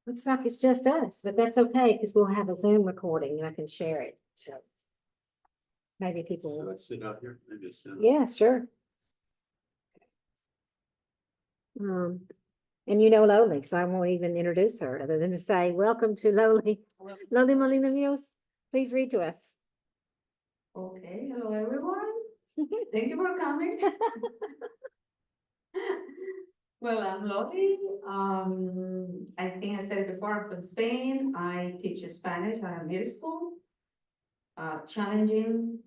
Looks like it's just us, but that's okay because we'll have a Zoom recording and I can share it. So maybe people Should I will. sit out here? I just sit. Yeah, sure. And you know Loli, so I won't even introduce her other than to say, welcome to Loli. Loli Molina Muñoz, please read to us. Okay, hello everyone. Thank you for coming. Well, I'm Loli. I think I said it before, I'm from Spain. I teach Spanish at a middle school. Challenging.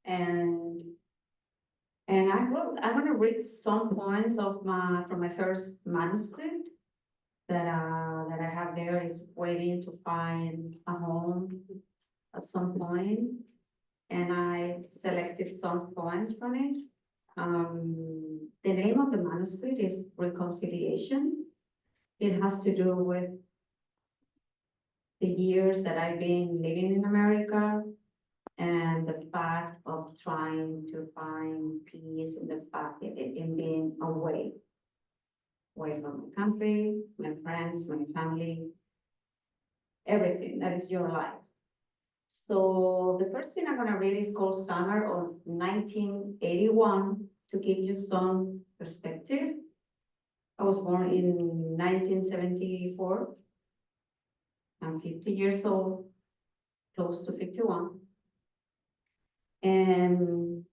And I'm gonna read some points of from my first manuscript that I have there is waiting to find a home at some point. And I selected some points from it. The name of the manuscript is Reconciliation. It has to do with the years that I've been living in America and the fact of trying to find peace in the fact in being away from my country, my friends, my family, everything that is your life. So the first thing I'm gonna read is called Summer of 1981 to give you some perspective. I was born in 1974. I'm 50 years old, close to 51. And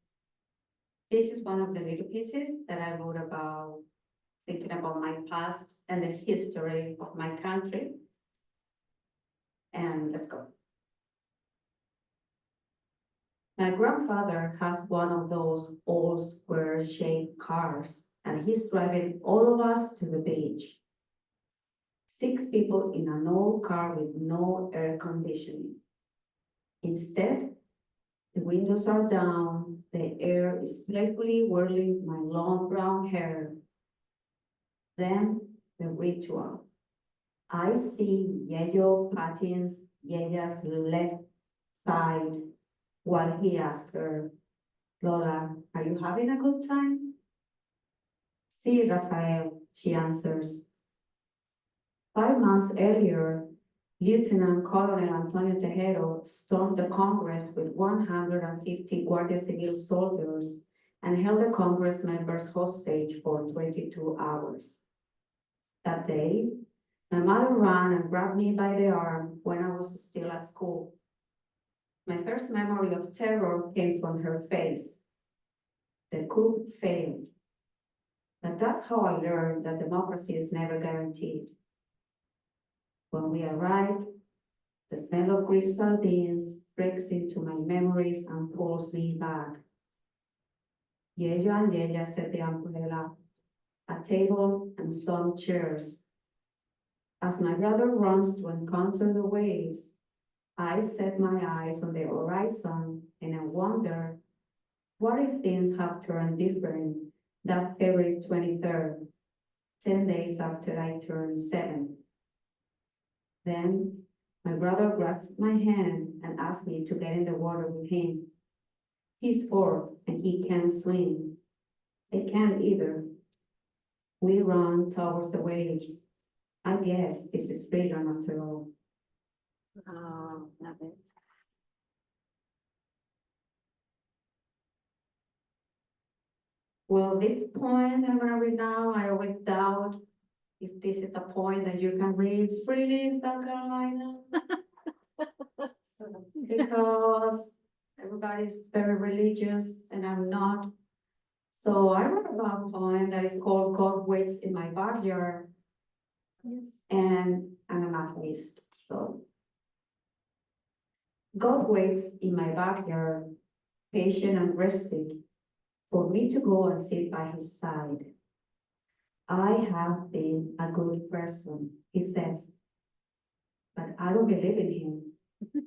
this is one of the little pieces that I wrote about thinking about my past and the history of my country. And let's go. My grandfather has one of those old square-shaped cars, and he's driving all of us to the beach. 6 people in an old car with no air conditioning. Instead, the windows are down, the air is playfully whirling my long brown hair. Then the ritual. I see Yayo patting Yaya's left side while he asks her, Lola, are you having a good time? Si, Rafael, she answers. 5 months earlier, Lieutenant Colonel Antonio Tejero stormed the Congress with 150 Guardia Civil soldiers and held the Congress members hostage for 22 hours. That day, my mother ran and grabbed me by the arm when I was still at school. My first memory of terror came from her face. The coup failed. And that's how I learned that democracy is never guaranteed. When we arrived, the smell of grilled sardines breaks into my memories and pulls me back. Yello and Yella set the umbrella, a table and some chairs. As my brother runs to encounter the waves, I set my eyes on the horizon and I wonder, what if things have turned different that February 23rd, 10 days after I turned 7? Then my brother grasped my hand and asked me to get in the water with him. He's 4 and he can't swim. I can't either. We run towards the waves. I guess this is freedom after all. Oh, love it. Well, this poem that I'm gonna read now, I always doubt if this is a poem that you can read freely in South Carolina. Because everybody's very religious and I'm not. So I wrote about a poem that is called God Waits in My Backyard. Yes. And I'm an atheist, so. God waits in my backyard, patient and rested, for me to go and sit by his side. I have been a good person, he says, but I don't believe in him,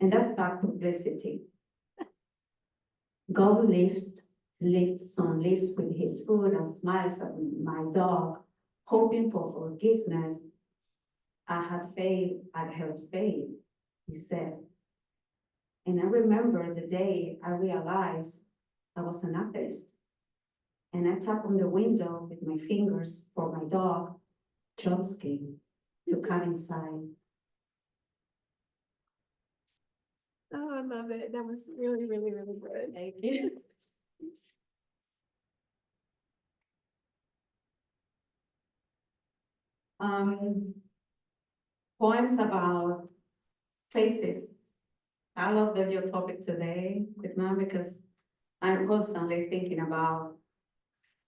and that's bad publicity. God lifts some leaves with his foot and smiles at my dog, hoping for forgiveness. I had faith at her faith, he said. And I remember the day I realized I was an atheist. And I tapped on the window with my fingers for my dog, Trotsky, to come inside. Oh, I love it. That was really, really, really good. Thank you. Poems about places. I love that your topic today, Quitman, because I'm constantly thinking about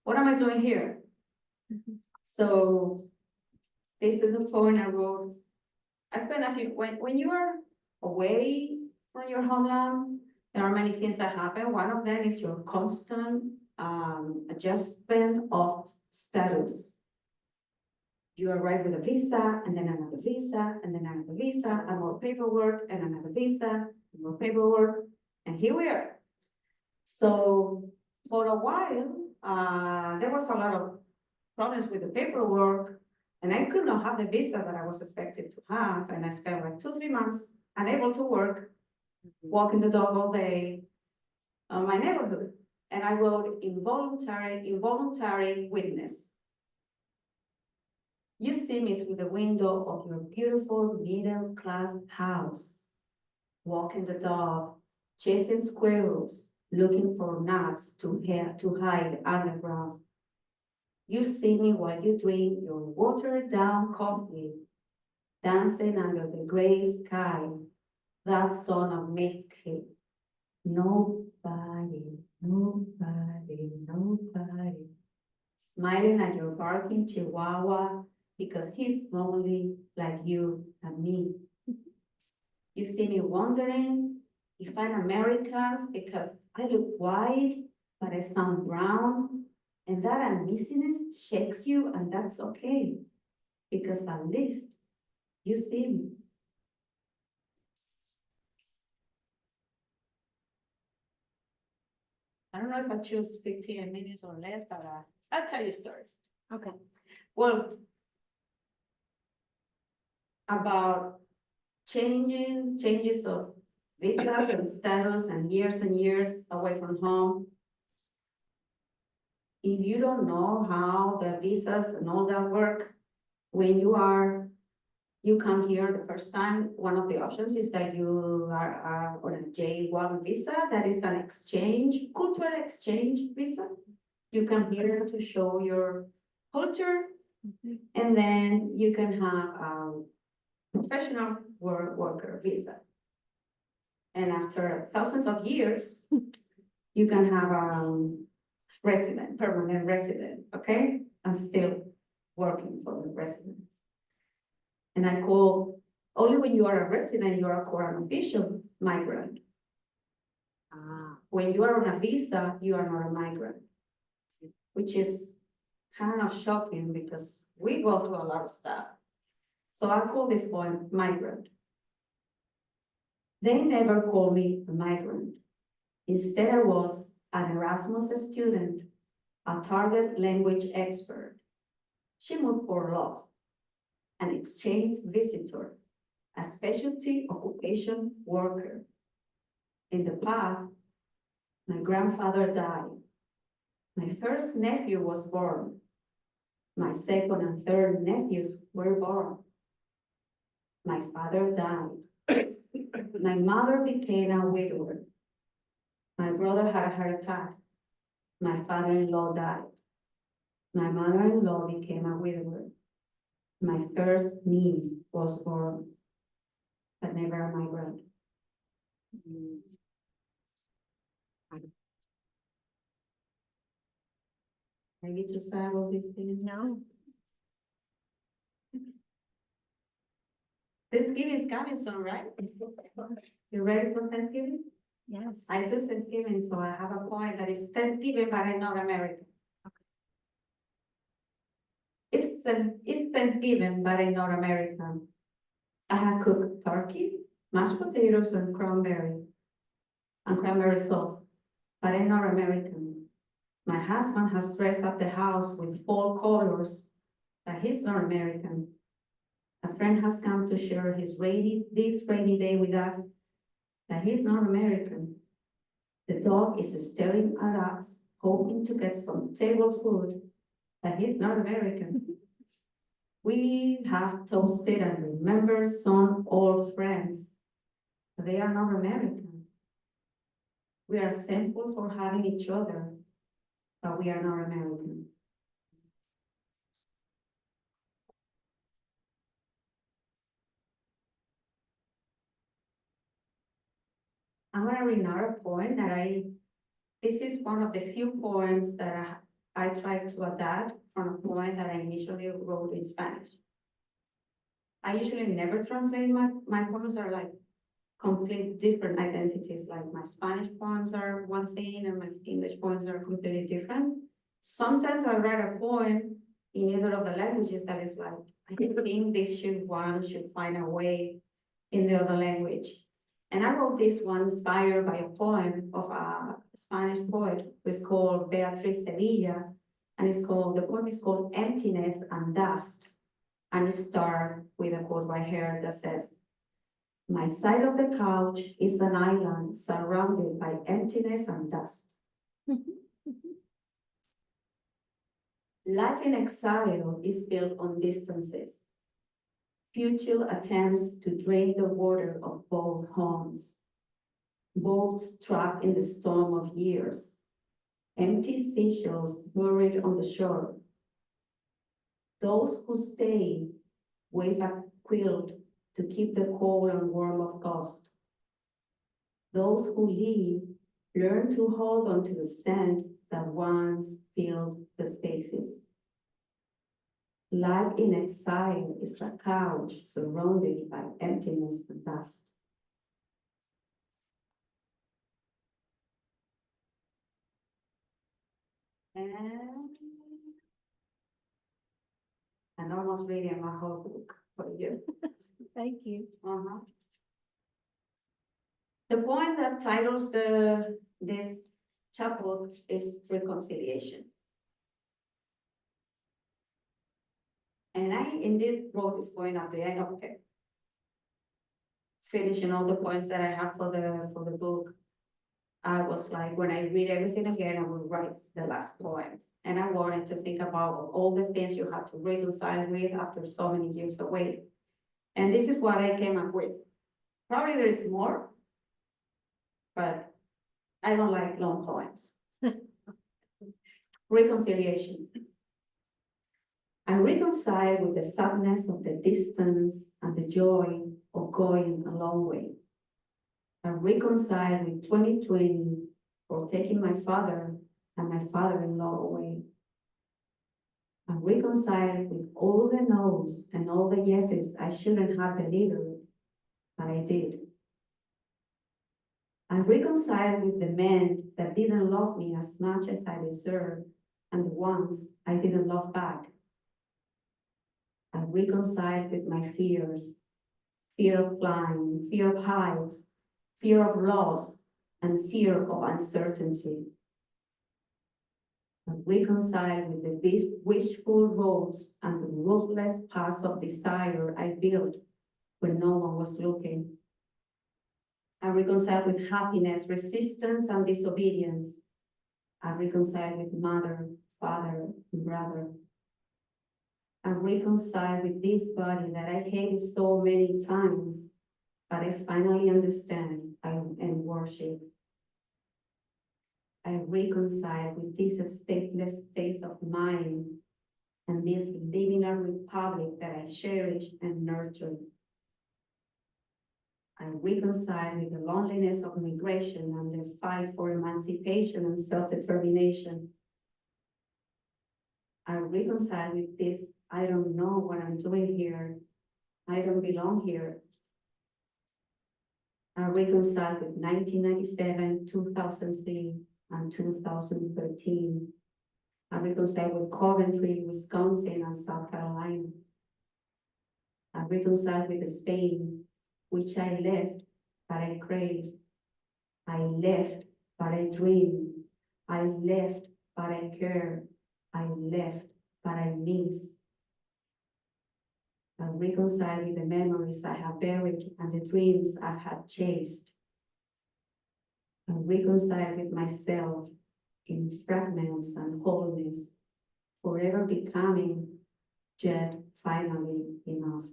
what am I doing here? So this is a poem I wrote. I spent a few, when you are away from your homeland, there are many things that happen. One of them is your constant adjustment of status. You arrive with a visa, and then another visa, and then another visa, and more paperwork, and another visa, and more paperwork, and here we are. So for a while, there was a lot of problems with the paperwork, and I could not have the visa that I was expected to have, and I spent like 2-3 months unable to work, walking the dog all day on my neighborhood. And I wrote involuntary witness. You see me through the window of your beautiful middle-class house, walking the dog, chasing squirrels, looking for nuts to hide underground. You see me while you drink your watered-down coffee, dancing under the gray sky, that son of mystery. Nobody, smiling at your barking chihuahua because he's lonely like you and me. You see me wondering if I'm American because I look white, but I sound brown, and that uneasiness shakes you, and that's okay, because at least you see me. I don't know if I choose 15 minutes or less, but I'll tell you stories. Okay. Well, about changes of visas and status and years away from home. If you don't know how the visas and all that work, when you come here the first time, one of the options is that you are on a J1 visa, that is an cultural exchange visa. You come here to show your culture, and then you can have a professional worker visa. And after thousands of years, you can have a permanent resident, okay? I'm still working for the residents. And I call, only when you are a resident, you are called an official migrant. When you are on a visa, you are not a migrant, which is kind of shocking because we go through a lot of stuff. So I call this poem migrant. They never called me a migrant. Instead, I was an Erasmus student, a target language expert. She moved for love, an exchange visitor, a specialty occupation worker. In the past, my grandfather died. My first nephew was born. My second and third nephews were born. My father died. My mother became a widower. My brother had a heart attack. My father-in-law died. My mother-in-law became a widower. My first niece was born, but never a migrant. I need to say all these things. No. Thanksgiving is coming soon, right? You ready for Thanksgiving? Yes. I do Thanksgiving, so I have a point that is Thanksgiving, but I'm not American. It's Thanksgiving, but I'm not American. I have cooked turkey, mashed potatoes, and cranberry sauce, but I'm not American. My husband has dressed up the house with fall colors, but he's not American. A friend has come to share this rainy day with us, but he's not American. The dog is staring at us, hoping to get some table food, but he's not American. We have toasted and remembered some old friends, but they are not American. We are thankful for having each other, but we are not American. I'm gonna read another poem this is one of the few poems that I tried to adapt from a poem that I initially wrote in Spanish. I usually never translate my poems are like complete different identities. Like my Spanish poems are one thing and my English poems are completely different. Sometimes I write a poem in either of the languages that is like, I think this one should find a way in the other language. And I wrote this one inspired by a poem of a Spanish poet who is called Beatriz Sevilla. And the poem is called Emptiness and Dust. And it starts with a quote by her that says, "My side of the couch is an island surrounded by emptiness and dust." Life in exile is built on distances, futile attempts to drain the water of both homes, boats trapped in the storm of years, empty seashells buried on the shore. Those who stay wave a quilt to keep the cold and warm of ghost. Those who leave learn to hold on to the sand that once filled the spaces. Life in exile is a couch surrounded by emptiness and dust. And almost reading my whole book for you. Thank you. The poem that titles this chapbook is Reconciliation. And I indeed wrote this poem at the end of it, finishing all the poems that I have for the book. I was like, when I read everything again, I will write the last poem. And I wanted to think about all the things you have to reconcile with after so many years away. And this is what I came up with. Probably there is more, but I don't like long poems. Reconciliation. I reconcile with the sadness of the distance and the joy of going a long way. I reconcile with 2020 for taking my father and my father-in-law away. I reconcile with all the no's and all the yeses I shouldn't have delivered, but I did. I reconcile with the men that didn't love me as much as I deserved and the ones I didn't love back. I reconcile with my fears, fear of flying, fear of heights, fear of loss, and fear of uncertainty. I reconcile with the wishful roads and the ruthless paths of desire I built when no one was looking. I reconcile with happiness, resistance, and disobedience. I reconcile with mother, father, and brother. I reconcile with this body that I hated so many times, but I finally understand and worship. I reconcile with this stateless state of mind and this liminal republic that I cherish and nurture. I reconcile with the loneliness of migration and the fight for emancipation and self-determination. I reconcile with this, I don't know what I'm doing here. I don't belong here. I reconcile with 1997, 2003, and 2013. I reconcile with Coventry, Wisconsin, and South Carolina. I reconcile with Spain, which I left, but I crave. I left, but I dream. I left, but I care. I left, but I miss. reconcile with the memories I have buried and the dreams I have chased, and reconcile with myself in fragments and wholeness, forever becoming, yet finally enough.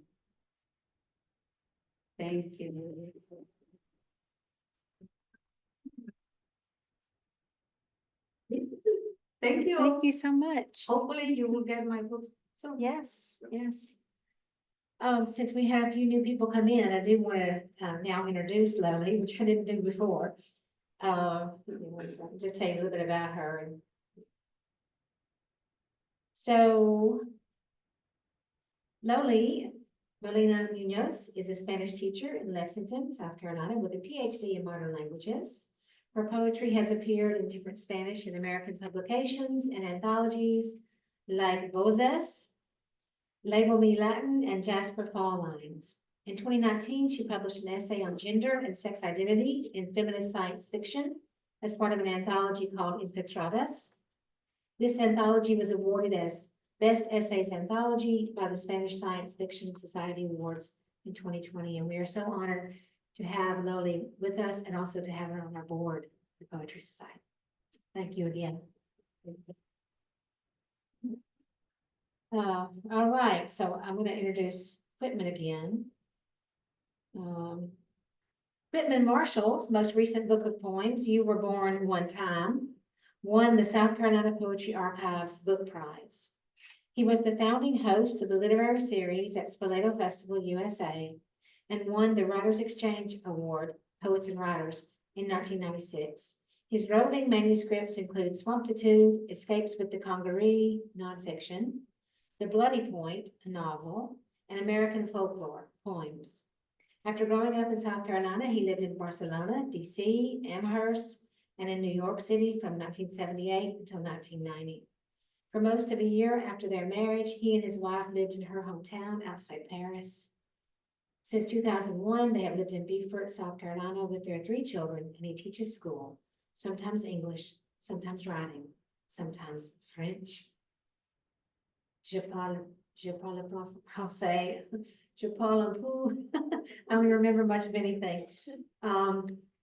Thanks you. Thank you. Thank you so much. Hopefully you will get my books. So Yes, yes. Since we have a few new people come in, I do want to now introduce Loli, which I didn't do before. Give me one second, just tell you a little bit about her. So Loli Molina Muñoz is a Spanish teacher in Lexington, South Carolina, with a PhD in modern languages. Her poetry has appeared in different Spanish and American publications and anthologies like Voces, Label Me Latin, and Jasper Fall Lines. In 2019, she published an essay on gender and sex identity in feminist science fiction as part of an anthology called Infiltradas. This anthology was awarded as Best Essays Anthology by the Spanish Science Fiction Society Awards in 2020, and we are so honored to have Loli with us and also to have her on our board, the Poetry Society. Thank you again. All right, so I'm going to introduce Quitman again. Quitman Marshall's most recent book of poems, You Were Born One Time, won the South Carolina Poetry Archives Book Prize. He was the founding host of the literary series at Spoleto Festival USA and won the Writers Exchange Award, Poets and Writers, in 1996. His roving manuscripts include Swamptitude, Escapes with the Congaree, nonfiction, The Bloody Point, a novel, and American Folklore, poems. After growing up in South Carolina, he lived in Barcelona, DC, Amherst, and in New York City from 1978 until 1990. For most of a year after their marriage, he and his wife lived in her hometown outside Paris. Since 2001, they have lived in Beaufort, South Carolina with their 3 children, and he teaches school, sometimes English, sometimes writing, sometimes French. Je parle pas français. Je parle un peu. I don't remember much of anything.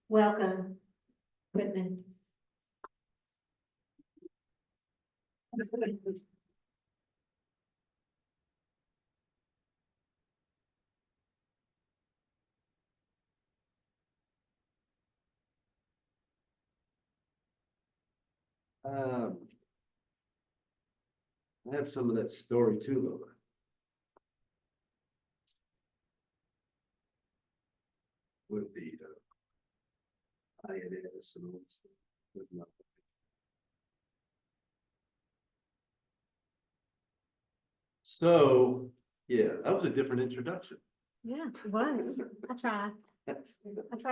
Welcome, Quitman. I have some of that story too, though. With the INS and all this stuff. With my- So, yeah, that was a different introduction. Yeah, it was. I try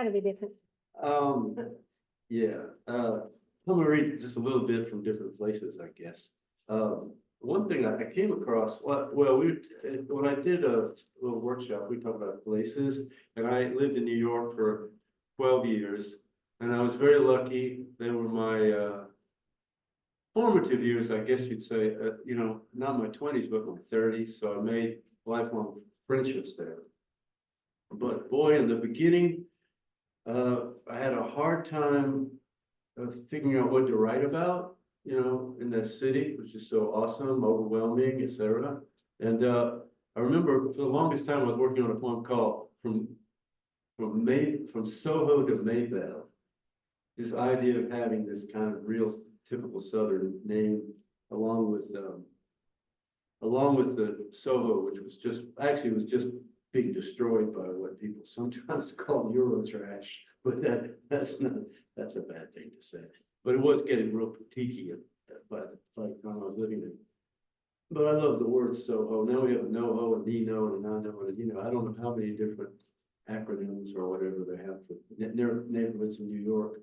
to be different. Yeah, I'm gonna read just a little bit from different places, I guess. One thing I came across, when I did a little workshop, we talked about places, and I lived in New York for 12 years, and I was very lucky. They were my formative years, I guess you'd say, not my 20s, but my 30s, so I made lifelong friendships there. But boy, in the beginning, I had a hard time figuring out what to write about, in that city, which is so awesome, overwhelming, etc. And I remember for the longest time I was working on a poem called From Soho to Maybelle. This idea of having this kind of real typical Southern name, along with the Soho, which was just being destroyed by what people sometimes call Eurotrash, but that's a bad thing to say. But it was getting real critiquey by the time I was living there. But I love the word Soho. Now we have NoHo and Nino and Nano, and I don't know how many different acronyms or whatever they have for neighborhoods in New York.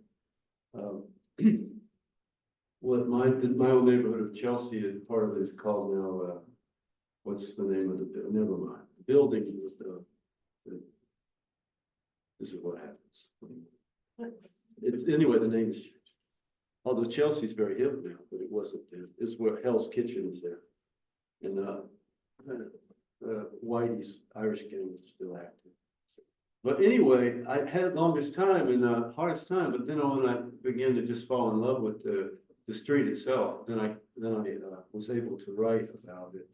What my old neighborhood of Chelsea, part of it is called now. What's the name of the building? Never mind. The building with this is what happens. Anyway, the name is changed. Although Chelsea's very hip now, but it wasn't there. It's where Hell's Kitchen is there. And Whitey's Irish gang was still active. But anyway, I had longest time and hardest time, but then when I began to just fall in love with the street itself, then I was able to write about it.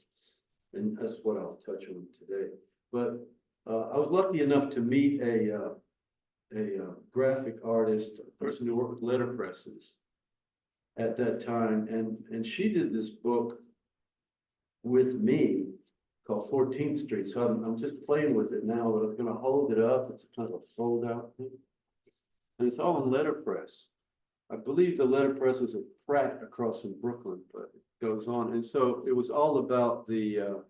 And that's what I'll touch on today. But I was lucky enough to meet a graphic artist, a person who worked with letterpresses at that time, and she did this book with me called 14th Street. So I'm just playing with it now, but I'm going to hold it up. It's kind of a fold out thing, and it's all in letterpress. I believe the letterpress was at Pratt across in Brooklyn, but it goes on. And so it was all about the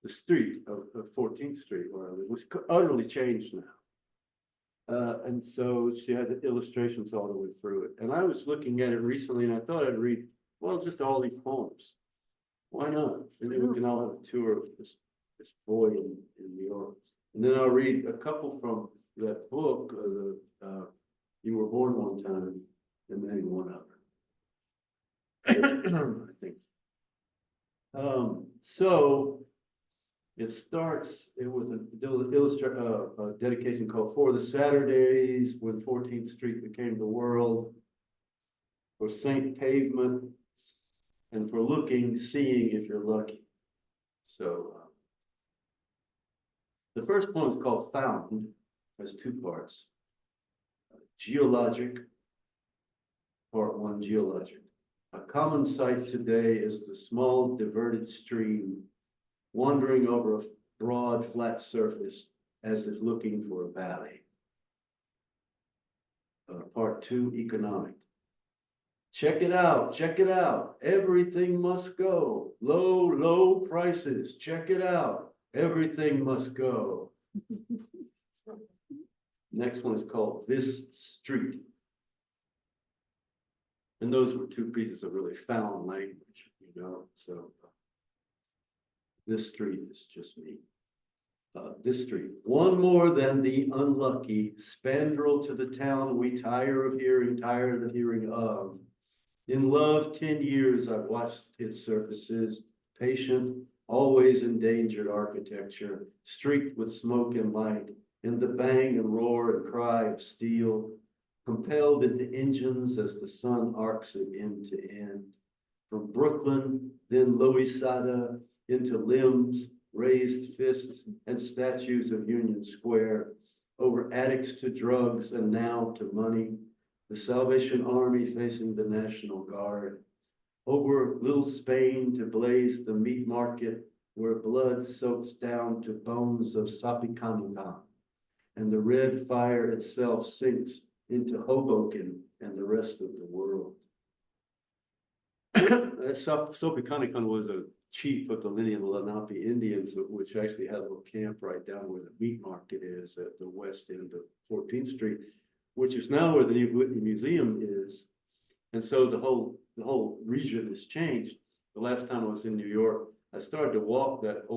street of 14th Street, where it was utterly changed now. And so she had the illustrations all the way through it. And I was looking at it recently and I thought I'd read, well, just all these poems. Why not? And then we can all have a tour of this boy in New York. And then I'll read a couple from that book, You Were Born One Time, and maybe one other. I think. So it starts with a dedication called For the Saturdays When 14th Street Became the World, for Saint Pavement, and for Looking, Seeing If You're Lucky. So the first poem is called Found, has two parts. Geologic, part one, geologic. A common sight today is the small diverted stream wandering over a broad flat surface as if looking for a valley. Part two, economic. Check it out, everything must go. Low, low prices, check it out, everything must go. Next one is called This Street. And those were two pieces of really found language, you know, so this street is just me. This street, one more than the unlucky, spandrel to the town we tired of hearing of. In love, 10 years I've watched its surfaces, patient, always endangered architecture, streaked with smoke and light, in the bang and roar and cry of steel, compelled into engines as the sun arcs it end to end. From Brooklyn, then Loisaida, into limbs, raised fists, and statues of Union Square, over addicts to drugs and now to money, the Salvation Army facing the National Guard, over Little Spain to blaze the meat market where blood soaks down to bones of Sapicanigan, and the red fire itself sinks into Hoboken and the rest of the world. Sapicanigan was a chief of the Lenni and Lenape Indians, which actually had a little camp right down where the meat market is at the west end of 14th Street, which is now where the new Whitney Museum is. And so the whole region has changed. The last time I was in New York, I started to walk that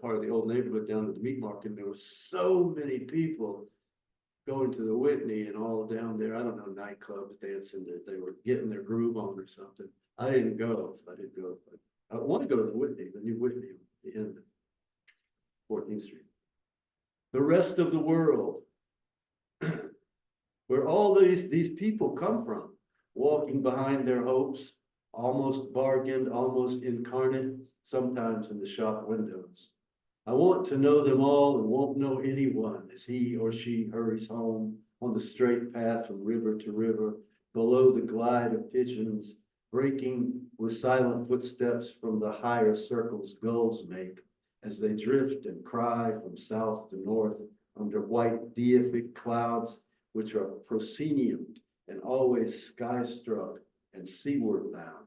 part of the old neighborhood down to the meat market, and there were so many people going to the Whitney and all down there. I don't know, nightclubs, dancing, that they were getting their groove on or something. I didn't go, so I didn't go. But I want to go to the Whitney, the new Whitney, the end of 14th Street. The rest of the world, where all these people come from, walking behind their hopes, almost bargained, almost incarnate, sometimes in the shop windows. I want to know them all and won't know anyone as he or she hurries home on the straight path from river to river, below the glide of pigeons, breaking with silent footsteps from the higher circles gulls make as they drift and cry from south to north under white deific clouds, which are prosceniumed and always sky-struck and seaward bound.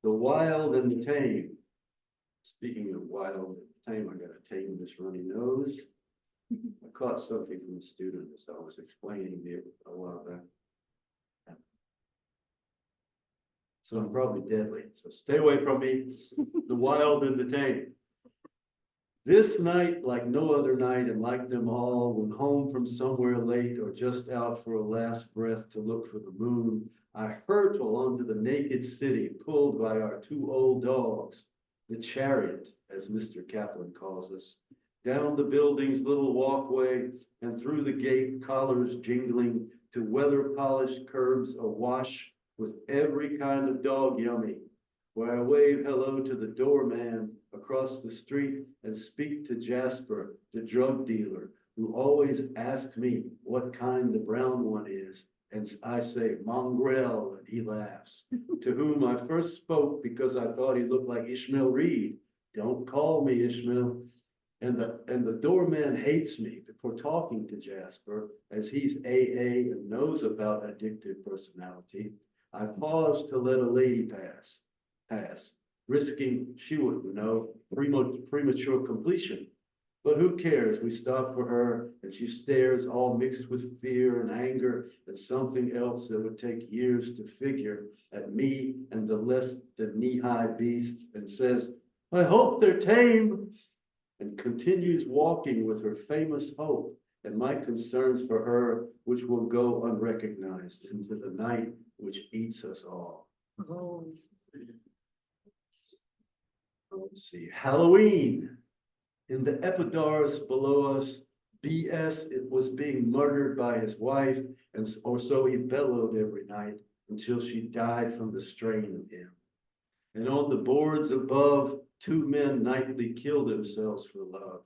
The wild and the tame. Speaking of wild and tame, I gotta tame this runny nose. I caught something from the student as I was explaining it a while back. So I'm probably deadly, so stay away from me. The wild and the tame. This night, like no other night, and like them all, when home from somewhere late or just out for a last breath to look for the moon, I hurtle onto the naked city, pulled by our two old dogs, the chariot, as Mr. Kaplan calls us, down the building's little walkway and through the gate, collars jingling to weather-polished curbs awash with every kind of dog yummy, where I wave hello to the doorman across the street and speak to Jasper, the drug dealer, who always asks me what kind the brown one is. And I say, mongrel, and he laughs. To whom I first spoke because I thought he looked like Ishmael Reed. Don't call me Ishmael. And the doorman hates me for talking to Jasper, as he's AA and knows about addictive personality. I paused to let a lady pass, risking, she wouldn't know, premature completion. But who cares? We stop for her, and she stares, all mixed with fear and anger and something else that would take years to figure, at me and the less than knee-high beasts, and says, I hope they're tame, and continues walking with her famous hope and my concerns for her, which will go unrecognized into the night which eats us all. Oh. Let's see, Halloween. In the Epidars below us, BS, it was being murdered by his wife, or so he bellowed every night until she died from the strain of him. And on the boards above, 2 men nightly kill themselves for love.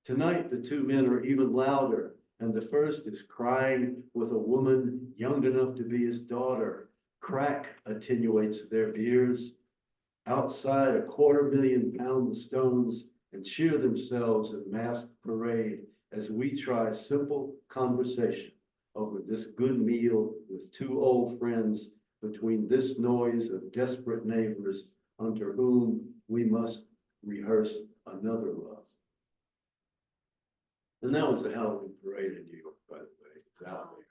Tonight, the 2 men are even louder, and the first is crying with a woman young enough to be his daughter. Crack attenuates their beers. Outside, 250,000 pound the stones and cheer themselves in masked parade as we try simple conversation over this good meal with 2 old friends between this noise of desperate neighbors under whom we must rehearse another love. And that was the Halloween parade in New York, by the way, it's out there,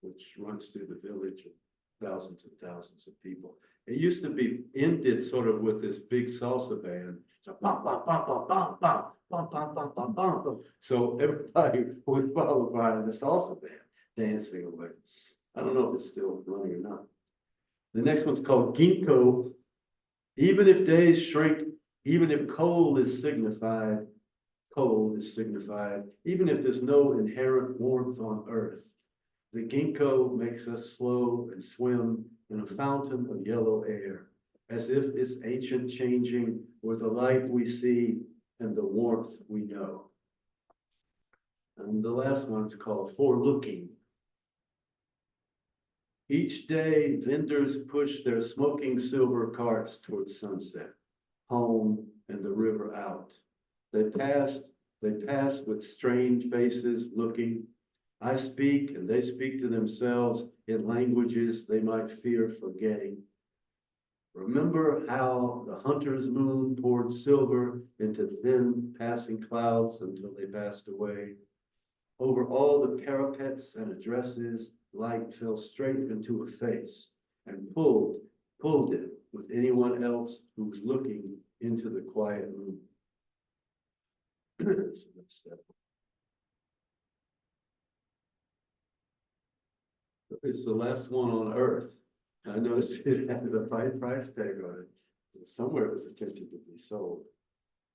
which runs through the village of thousands and thousands of people. It used to be ended sort of with this big salsa band. So, bum, bum, bum, bum, bum, bum, bum, bum, bum, bum, bum, bum. So everybody would follow behind the salsa band dancing away. I don't know if it's still running or not. The next one's called Ginkgo. Even if days shrink, even if cold is signified, even if there's no inherent warmth on earth, the ginkgo makes us slow and swim in a fountain of yellow air, as if its ancient changing were the light we see and the warmth we know. And the last one's called Forelooking. Each day, vendors push their smoking silver carts towards sunset, home and the river out. They pass with strained faces looking. I speak and they speak to themselves in languages they might fear forgetting. Remember how the hunter's moon poured silver into thin passing clouds until they passed away. Over all the parapets and addresses, light fell straight into a face and pulled it with anyone else who was looking into the quiet room. It's the last one on Earth. I noticed it had a fine price tag on it. Somewhere it was attempted to be sold.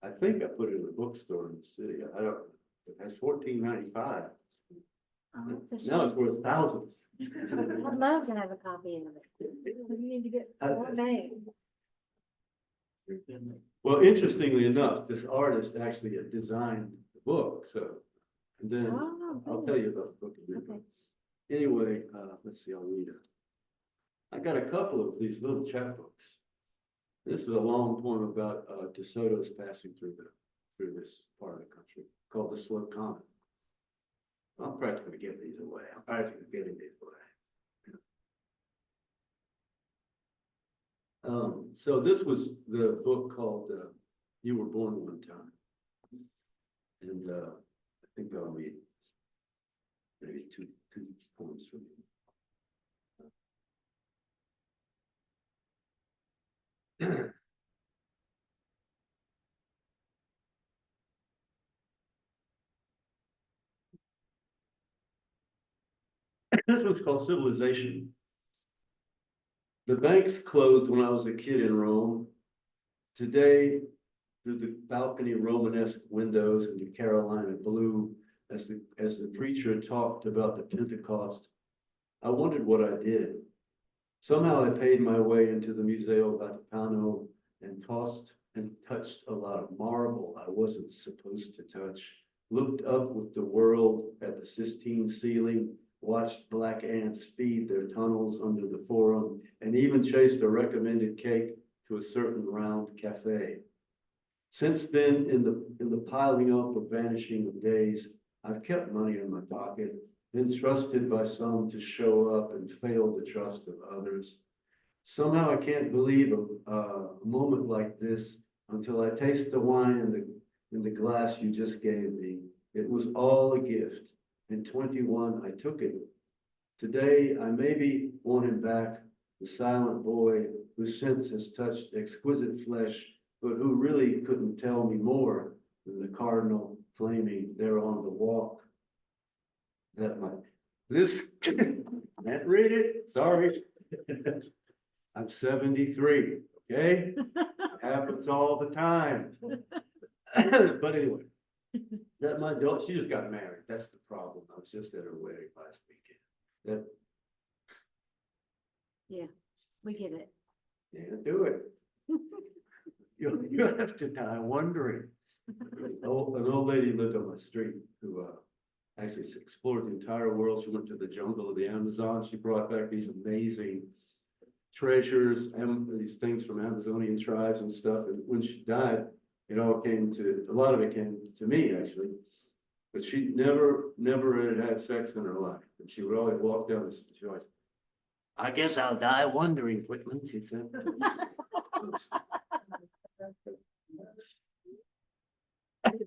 I think I put it in a bookstore in the city. I don't. It has $14.95. Oh, that's a Now it's shame. worth thousands. I'd love to have a copy of it. We need to get one made. Well, interestingly enough, this artist actually had designed the book. So, and then Oh, I'll good. tell you about the book in a minute. Okay. Anyway, let's see, I'll read it. I got a couple of these little chapbooks. This is a long poem about DeSoto's passing through this part of the country called the Slow Comet. I'm practically giving these away. So this was the book called You Were Born One Time. And I think I'll read maybe two poems from you. This one's called Civilization. The banks closed when I was a kid in Rome. Today, through the balcony Romanesque windows and the Carolina blue, as the preacher talked about the Pentecost, I wondered what I did. Somehow I paid my way into the Museo Vaticano and tossed and touched a lot of marble I wasn't supposed to touch, looked up with the world at the Sistine ceiling, watched black ants feed their tunnels under the Forum, and even chased a recommended cake to a certain round cafe. Since then, in the piling up of vanishing of days, I've kept money in my pocket, been trusted by some to show up and failed the trust of others. Somehow I can't believe a moment like this until I taste the wine in the glass you just gave me. It was all a gift. In 21, I took it. Today, I maybe want him back, the silent boy who since has touched exquisite flesh, but who really couldn't tell me more than the cardinal flaming there on the walk. Can't read it, sorry. I'm 73, okay? Happens all the time. But anyway, that my daughter, she just got married. That's the problem. I was just at her wedding last weekend. We get it. Do it. You have to die wondering. An old lady lived on my street who actually explored the entire world. She went to the jungle of the Amazon. She brought back these amazing treasures and these things from Amazonian tribes and stuff. And when she died, a lot of it came to me actually. But she never had sex in her life. And she would always walk down this, she always, I guess I'll die wondering, Quitman, she said.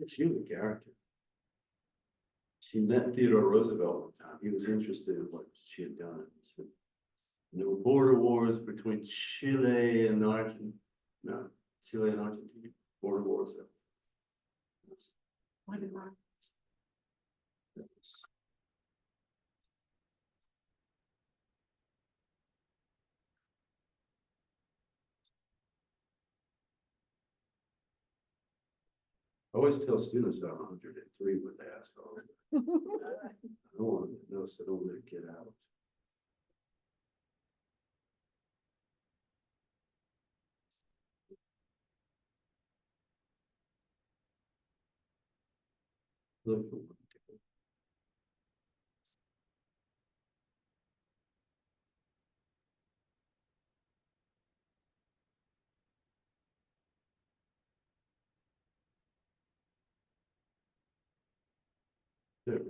She was a character. She met Theodore Roosevelt one time. He was interested in what she had done. So, there were border wars between Chile and Argentina. Border wars. I always tell students that I'm 103 when they ask. I don't want to know, so I don't let it get out. Look for one. There it is.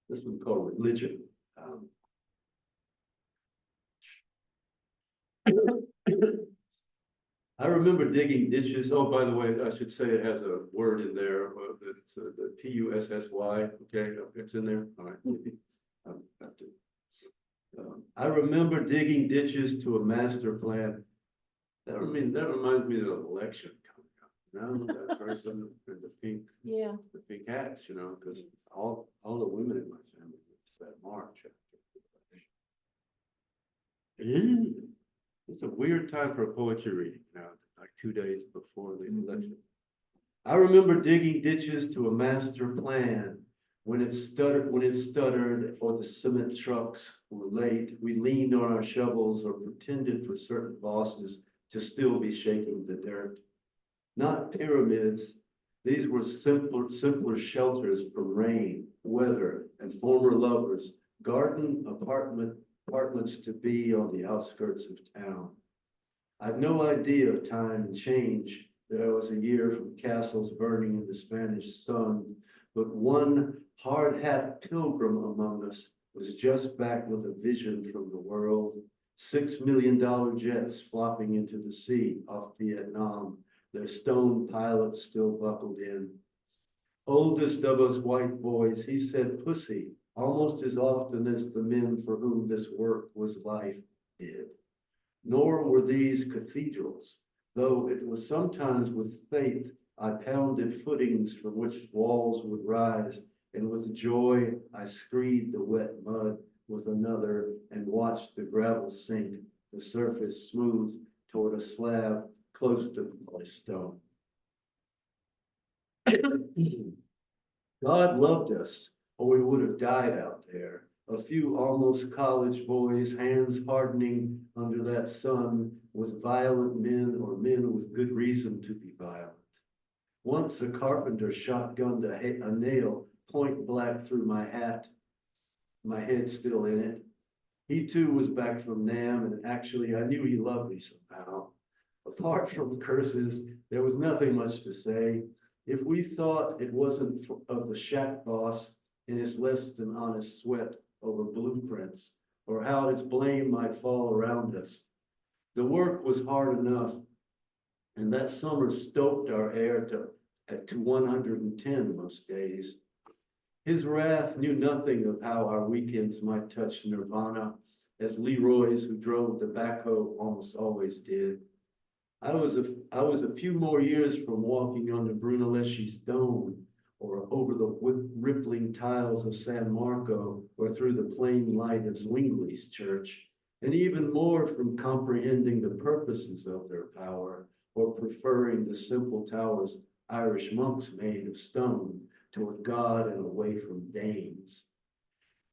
This one's called Religion. I remember digging ditches. Oh, by the way, I should say it has a word in there. It's the P-U-S-S-Y. Okay, it's in there. All right. I remember digging ditches to a master plan. That reminds me of the election coming up. That person in the pink, the pink hats, because all the women in my family went to that march. It's a weird time for a poetry reading now, like 2 days before the election. I remember digging ditches to a master plan. When it stuttered, or the cement trucks were late, we leaned on our shovels or pretended for certain bosses to still be shaking the dirt. Not pyramids. These were simpler shelters from rain, weather, and former lovers. Garden apartments to be on the outskirts of town. I'd no idea of time and change, that I was a year from castles burning in the Spanish sun, but one hard-hat pilgrim among us was just back with a vision from the world. $6 million jets flopping into the sea off Vietnam, their stone pilots still buckled in. Oldest of us white boys, he said pussy almost as often as the men for whom this work was life did. Nor were these cathedrals, though it was sometimes with faith I pounded footings from which walls would rise, and with joy I screed the wet mud with another and watched the gravel sink, the surface smooth toward a slab close to polished stone. God loved us, or we would have died out there. A few almost college boys, hands hardening under that sun, with violent men or men with good reason to be violent. Once a carpenter shotgunned a nail point blank through my hat, my head still in it. He too was back from Nam, and actually I knew he loved me somehow. Apart from curses, there was nothing much to say. If we thought it wasn't of the shack boss and his less than honest sweat over blueprints, or how his blame might fall around us. The work was hard enough, and that summer stoked our air to 110 most days. His wrath knew nothing of how our weekends might touch nirvana, as Leroy's, who drove the backhoe, almost always did. I was a few more years from walking under Brunelleschi's dome, or over the rippling tiles of San Marco, or through the plain light of Zwingli's church, and even more from comprehending the purposes of their power, or preferring the simple towers Irish monks made of stone toward God and away from Danes.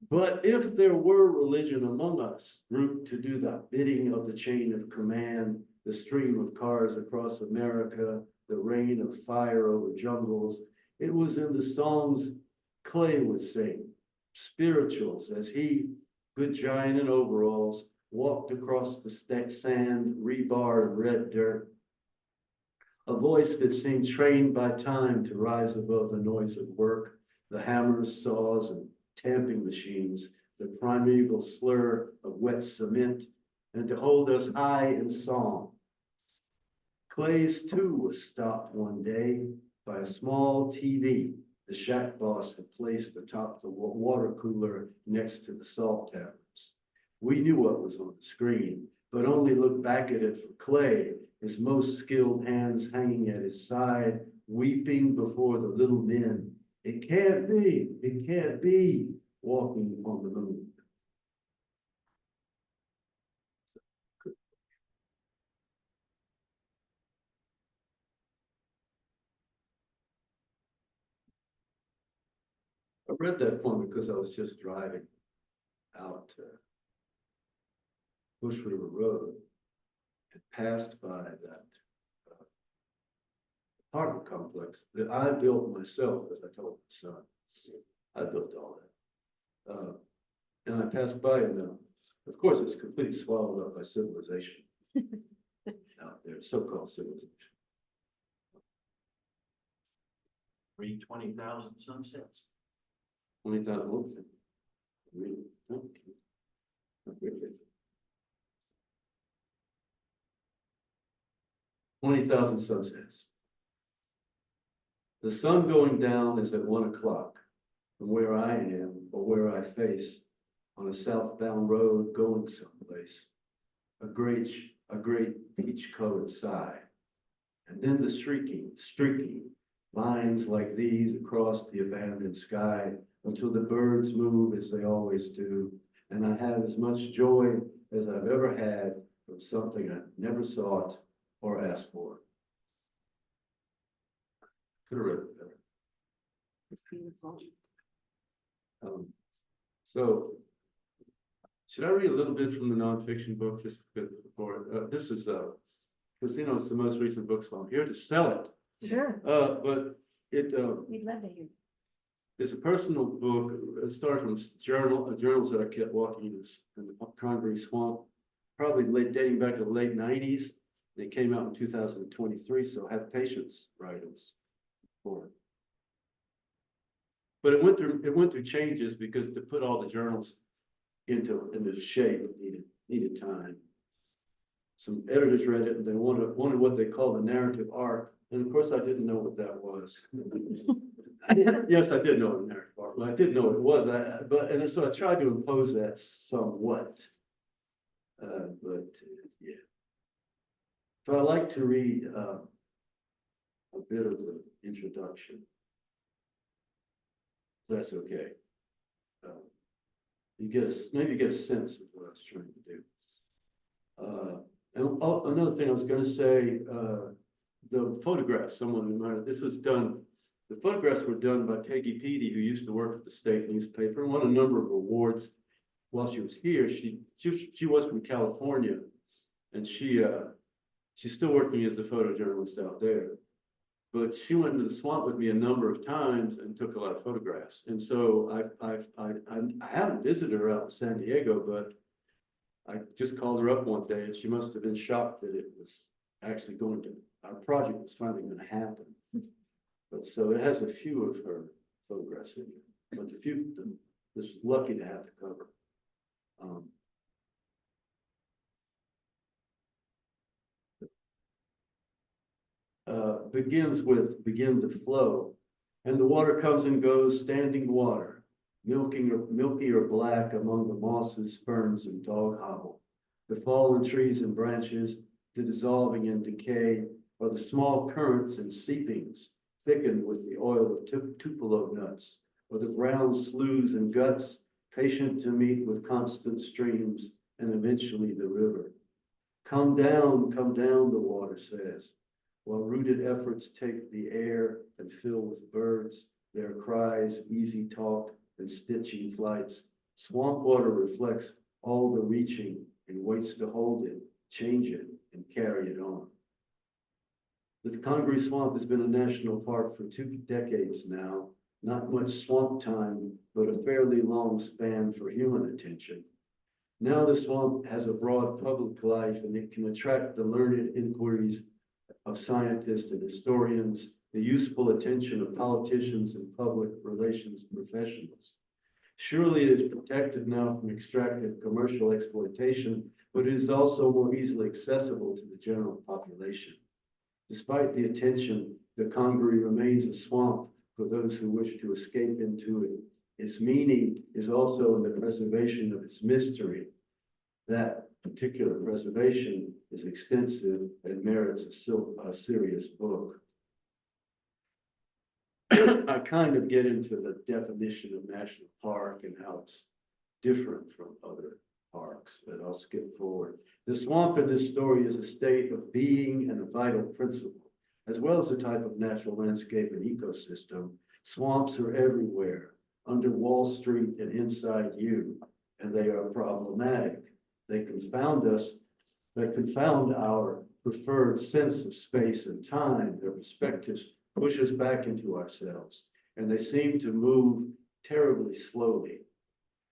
But if there were religion among us, grouped to do the bidding of the chain of command, the stream of cars across America, the rain of fire over jungles, it was in the songs Clay would sing, spirituals, as he, good giant in overalls, walked across the sand, rebar, and red dirt. A voice that seemed trained by time to rise above the noise of work, the hammers, saws, and tamping machines, the primeval slur of wet cement, and to hold us high in song. Clay's too was stopped one day by a small TV the shack boss had placed atop the water cooler next to the salt tablets. We knew what was on the screen, but only looked back at it for Clay, his most skilled hands hanging at his side, weeping before the little men. It can't be, walking on the moon. I read that poem because I was just driving out Bush River Road and passed by that apartment complex that I built myself, as I told my son. I built all that. And I passed by, and of course, it's completely swallowed up by civilization out there, so-called civilization. Read 20,000 sunsets. 20,000 okay. Really? Okay. Okay. 20,000 sunsets. The sun going down is at 1 o'clock from where I am or where I face on a southbound road going someplace. A great peach-colored sigh. And then the streaking lines like these across the abandoned sky until the birds move as they always do. And I have as much joy as I've ever had from something I never sought or asked for. Could have written better. It's beautiful. So, should I read a little bit from the nonfiction book just before? This is because you know it's the most recent book, so I'm here to sell it. Sure. But it We'd love to hear. it's a personal book. It started from journals that I kept walking in the concrete swamp, probably dating back to the late '90s. They came out in 2023, so have patience, writers. For it. But it went through changes because to put all the journals into shape needed time. Some editors read it and they wanted what they call the narrative arc, and of course I didn't know what that was. Yes, I did know what a narrative arc, but I did know what it was. So I tried to impose that somewhat. Yeah. So I like to read a bit of the introduction. That's okay. you get maybe you get a sense of what I was trying to do. Another thing I was going to say, the photographs, someone reminded, this was done, the photographs were done by Peggy Peedy, who used to work at the state newspaper and won a number of awards while she was here. She was from California, and she's still working as a photojournalist out there. But she went into the swamp with me a number of times and took a lot of photographs. And so I haven't visited her out in San Diego, but I just called her up one day and she must have been shocked that it was actually our project was finally going to happen. But so it has a few of her photographs in it, but this was lucky to have the cover. Begin to flow, and the water comes and goes, standing water, milky or black among the mosses, ferns, and dog hobble, the fallen trees and branches, the dissolving and decay, or the small currents and seepings thickened with the oil of tupelo nuts, or the brown sloughs and guts, patient to meet with constant streams, and eventually the river. Come down, the water says, while rooted efforts take the air and fill with birds, their cries, easy talk, and stitching flights. Swamp water reflects all the reaching and waits to hold it, change it, and carry it on. The Congaree Swamp has been a national park for 2 decades now. Not much swamp time, but a fairly long span for human attention. Now the swamp has a broad public life, and it can attract the learned inquiries of scientists and historians, the useful attention of politicians and public relations professionals. Surely it is protected now from extractive commercial exploitation, but it is also more easily accessible to the general population. Despite the attention, the Congaree remains a swamp for those who wish to escape into it. Its meaning is also in the preservation of its mystery. That particular preservation is extensive and merits a serious book. I kind of get into the definition of national park and how it's different from other parks, but I'll skip forward. The swamp in this story is a state of being and a vital principle, as well as a type of natural landscape and ecosystem. Swamps are everywhere, under Wall Street and inside you, and they are problematic. They confound us, they confound our preferred sense of space and time. Their perspectives push us back into ourselves, and they seem to move terribly slowly.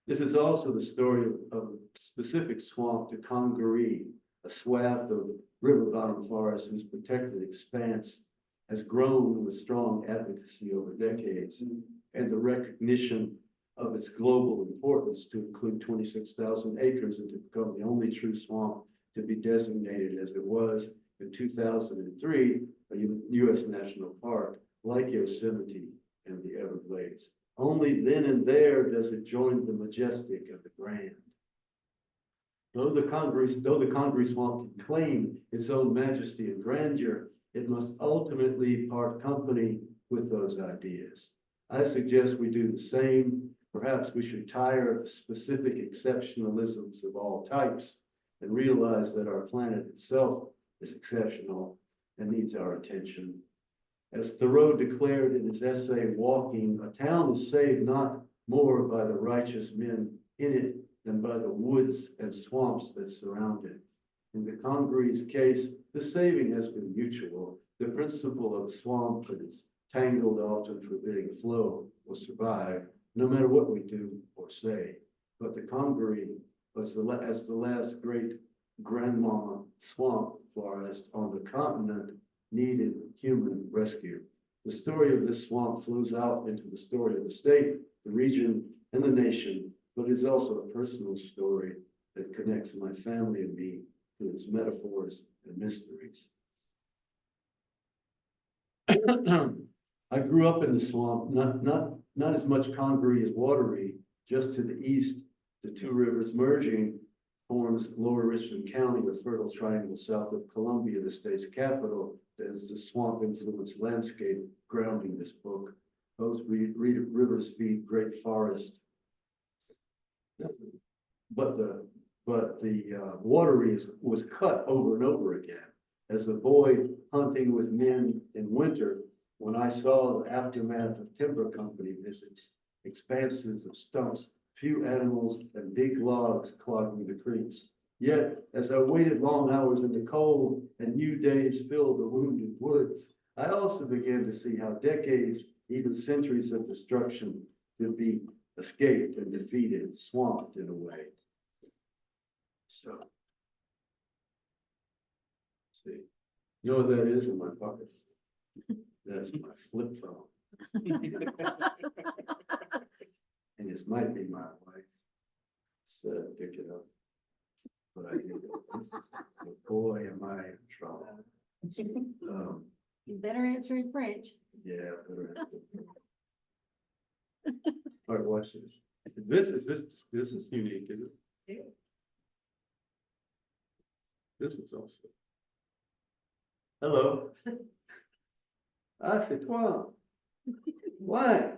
This is also the story of a specific swamp, the Congaree, a swath of river bottom forest whose protected expanse has grown with strong advocacy over decades, and the recognition of its global importance to include 26,000 acres and to become the only true swamp to be designated as it was in 2003, a U.S. national park like Yosemite and the Everglades. Only then and there does it join the majestic and the grand. Though the Congaree Swamp can claim its own majesty and grandeur, it must ultimately part company with those ideas. I suggest we do the same. Perhaps we should tire of specific exceptionalisms of all types and realize that our planet itself is exceptional and needs our attention. As Thoreau declared in his essay, Walking, a town is saved not more by the righteous men in it than by the woods and swamps that surround it. In the Congaree's case, the saving has been mutual. The principle of a swamp that is tangled, often forbidding flow, will survive no matter what we do or say. But the Congaree was as the last great grandmama swamp forest on the continent needed human rescue. The story of this swamp flows out into the story of the state, the region, and the nation, but it's also a personal story that connects my family and me to its metaphors and mysteries. I grew up in the swamp, not as much Congaree as Wateree. Just to the east, the two rivers merging forms Lower Richland County, a fertile triangle south of Columbia, the state's capital. There's the swamp-influenced landscape grounding this book. Those rivers feed great forest But the watery was cut over and over again. As a boy hunting with men in winter, when I saw the aftermath of timber company visits, expanses of stumps, few animals, and big logs clogging the creeks. Yet, as I waited long hours in the cold and new days filled the wounded woods, I also began to see how decades, even centuries of destruction could be escaped and defeated, swamped in a way. So, see, you know what that is in my pocket? That's my flip phone. And this might be my wife. So pick it up. But I think boy, am I in trouble. You better answer in French. Yeah, better. All right, watch this. This is unique, isn't it? This is also. Hello. Ah, c'est toi. Ouais.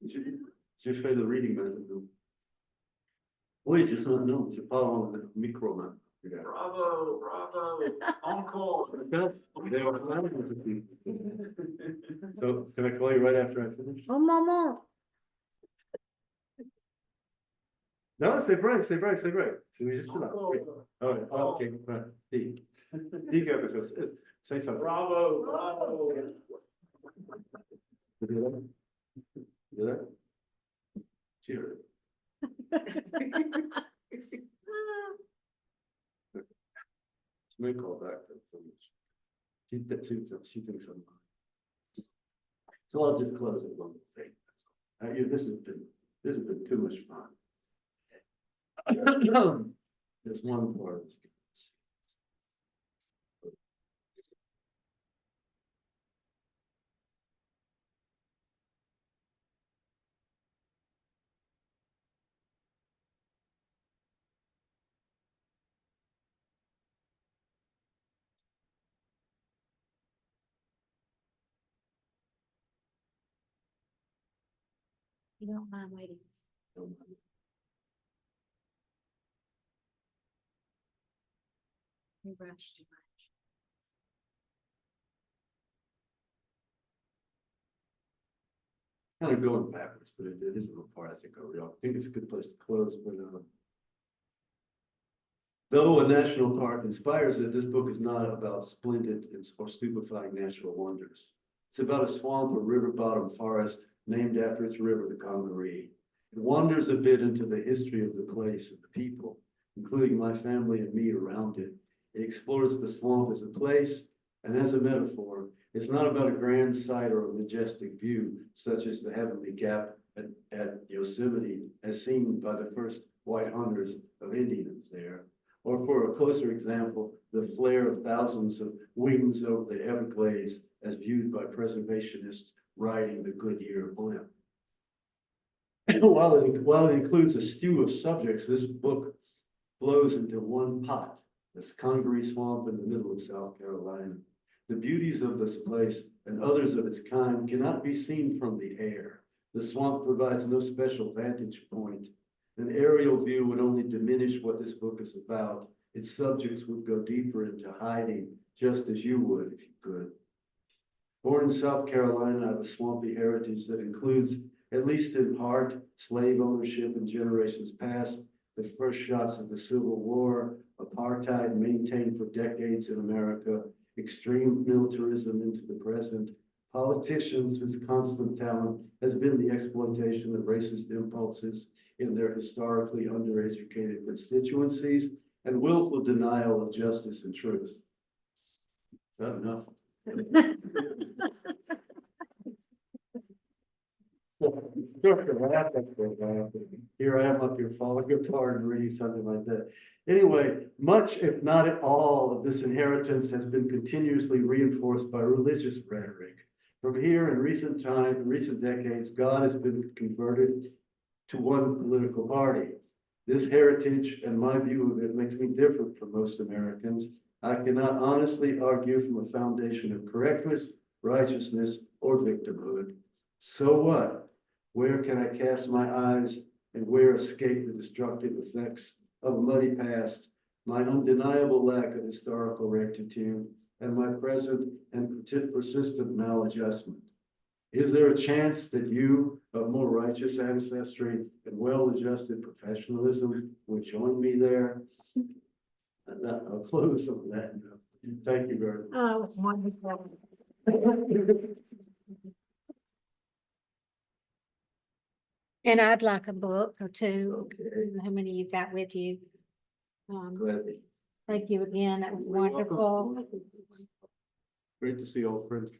J'ai fait le reading maintenant. Oui, je sais, non, je parle en micro maintenant. Regarde. Bravo, bravo, encore. So, can I call you right after I finish? Oh, maman. No, c'est vrai, c'est vrai, c'est vrai. C'est juste là. Oui. All right, oh, okay, right. Diga, because say something. Bravo, bravo. You do that? You do that? Cheers. She may call back. She thinks I'm. So I'll just close it one thing. This has been too much fun. There's one part. You don't mind waiting. You rush too much. Kind of going backwards, but it is a little part, I think, I think it's a good place to close, but, though a national park inspires it, this book is not about splendid or stupefying natural wonders. It's about a swamp or river bottom forest named after its river, the Congaree. It wanders a bit into the history of the place and the people, including my family and me around it. It explores the swamp as a place and as a metaphor. It's not about a grand sight or a majestic view, such as the Heavenly Gap at Yosemite, as seen by the first white hunters of Indians there. Or for a closer example, the flare of thousands of wings over the Everglades as viewed by preservationists riding the Goodyear blimp. While it includes a stew of subjects, this book flows into one pot, this Congaree swamp in the middle of South Carolina. The beauties of this place and others of its kind cannot be seen from the air. The swamp provides no special vantage point. An aerial view would only diminish what this book is about. Its subjects would go deeper into hiding, just as you would if you could. Born in South Carolina, I have a swampy heritage that includes, at least in part, slave ownership in generations past, the first shots of the Civil War, apartheid maintained for decades in America, extreme militarism into the present, politicians whose constant talent has been the exploitation of racist impulses in their historically undereducated constituencies, and willful denial of justice and truth. Is that enough? Here I am up here falling apart and reading something like that. Anyway, much, if not at all, of this inheritance has been continuously reinforced by religious rhetoric. From here in recent decades, God has been converted to one political party. This heritage and my view of it makes me different from most Americans. I cannot honestly argue from a foundation of correctness, righteousness, or victimhood. So what? Where can I cast my eyes and where escape the destructive effects of a muddy past, my undeniable lack of historical rectitude, and my present and persistent maladjustment? Is there a chance that you, of more righteous ancestry and well-adjusted professionalism, would join me there? And I'll close on that note. Thank you very much. Oh, it was wonderful. And I'd like a book or two, how many you've got with you. Gladly. Thank you again, that was You're welcome. wonderful. Great to see old friends.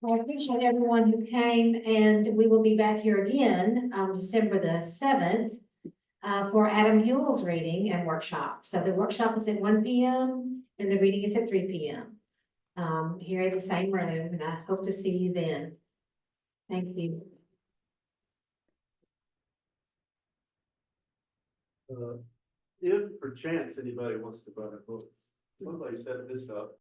I appreciate everyone who came, and we will be back here again on December the 7th for Adam Hewell's reading and workshop. So the workshop is at 1 p.m. and the reading is at 3 p.m. Here in the same room, and I hope to see you then. Thank you. If perchance anybody wants to buy a book, somebody set this up.